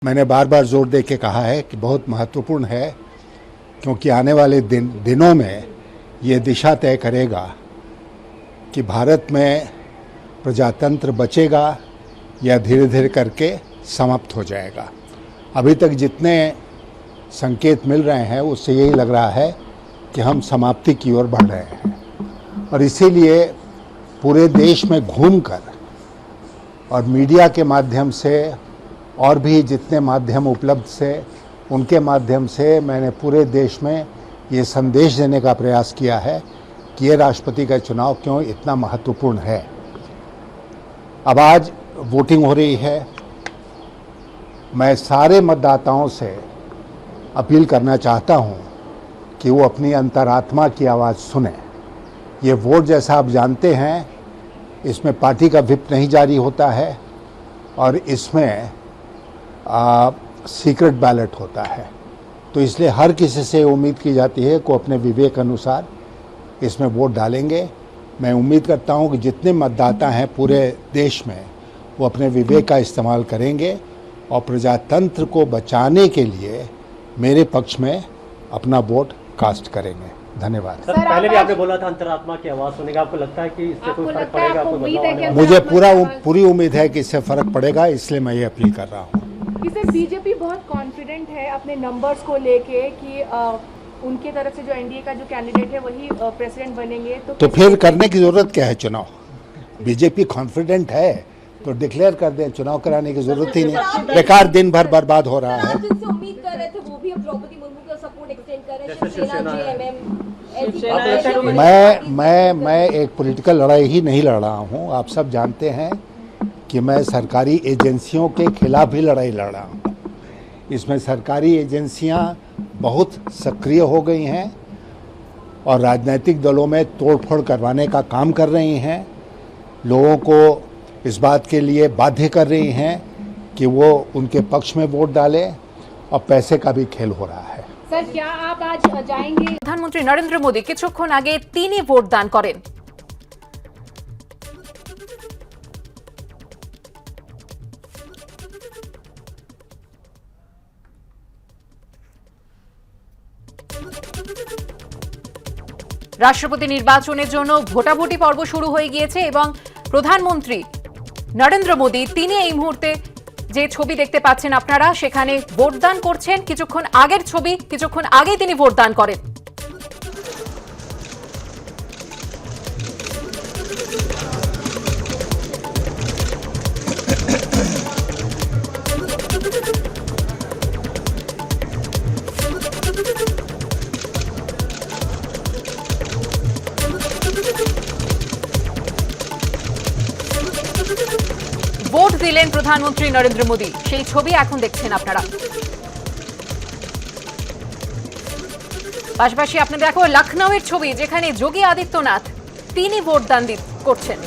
मैंने बार बार जोर दे के कहा है कि बहुत महत्वपूर्ण है, क्योंकि आने वाले दिनों में ये दिशा तय करेगा कि भारत में प्रजातंत्र बचेगा या धीरे धीरे करके समाप्त हो जाएगा। अभी तक जितने संकेत मिल रहे हैं उससे यही लग रहा है कि हम समाप्ति की ओर बढ़ रहे हैं, और इसीलिए पूरे देश में घूमकर और मीडिया के माध्यम से और भी जितने माध्यम उपलब्ध से उनके माध्यम से मैंने पूरे देश में ये संदेश देने का प्रयास किया है कि ये राष्ट्रपति का चुनाव क्यों इतना महत्वपूर्ण है। अब आज वोटिंग हो रही है। मैं सारे मतदाताओं से अपील करना चाहता हूं कि वो अपनी अंतरात्मा की आवाज़ सुने। ये वोट, जैसा आप जानते हैं, इसमें पार्टी का व्हिप नहीं जारी होता है और इसमें सीक्रेट बैलेट होता है। तो इसलिए हर किसी से उम्मीद की जाती है कि अपने विवेक अनुसार इसमें वोट डालेंगे। मैं उम्मीद करता हूं कि जितने मतदाता हैं पूरे देश में वो अपने विवेक का इस्तेमाल करेंगे और प्रजातंत्र को बचाने के लिए मेरे पक्ष में अपना वोट कास्ट करेंगे। धन्यवाद। सर, पहले भी आपने बोला था अंतरात्मा की आवाज़ सुनेगा। आपको लगता है कि इससे कोई फर्क पड़ेगा? मुझे पूरी उम्मीद है कि इससे फर्क पड़ेगा, इसलिए मैं ये अपील कर रहा हूँ। सर, बीजेपी बहुत कॉन्फिडेंट है अपने नंबर्स को लेके कि उनके तरफ से जो एनडीए का जो कैंडिडेट है वही प्रेसिडेंट बनेंगे, तो फिर करने की जरूरत क्या है चुनाव? बीजेपी कॉन्फिडेंट है तो डिक्लेयर कर दें, चुनाव कराने की जरूरत ही नहीं। बेकार दिन भर बर्बाद हो रहा है। उम्मीद कर रहे थे वो भी अब द्रौपदी मुर्मू का सपोर्ट एक्सटेंड कर रहे हैं। मैं एक पॉलिटिकल लड़ाई ही नहीं लड़ रहा हूँ। आप सब जानते हैं कि मैं सरकारी एजेंसियों के खिलाफ भी लड़ाई लड़ रहा हूँ। इसमें सरकारी एजेंसियाँ बहुत सक्रिय हो गई हैं और राजनीतिक दलों में तोड़फोड़ करवाने का काम कर रही हैं। लोगों को इस बात के लिए बाध्य कर रही हैं कि वो उनके पक्ष में वोट डालें, और पैसे का भी खेल हो रहा है। सर, क्या आप आज जाएंगे? प्रधानमंत्री नरेंद्र मोदी কিছুক্ষণ আগে তিনি ভোট দান করেন। রাষ্ট্রপতি নির্বাচনের জন্য ভোটাভুটি পর্ব শুরু হয়ে গিয়েছে এবং প্রধানমন্ত্রী নরেন্দ্র মোদি তিনি এই মুহূর্তে যে ছবি দেখতে পাচ্ছেন আপনারা, সেখানে ভোটদান করছেন। কিছুক্ষণ আগের ছবি, কিছুক্ষণ আগেই তিনি ভোটদান করেন। ভোট দিলেন প্রধানমন্ত্রী নরেন্দ্র মোদি, সেই ছবি এখন দেখছেন আপনারা। পাশাপাশি আপনাদের দেখো লখনউয়ের ছবি, যেখানে যোগী আদিত্যনাথ তিনি ভোটদান করছেন।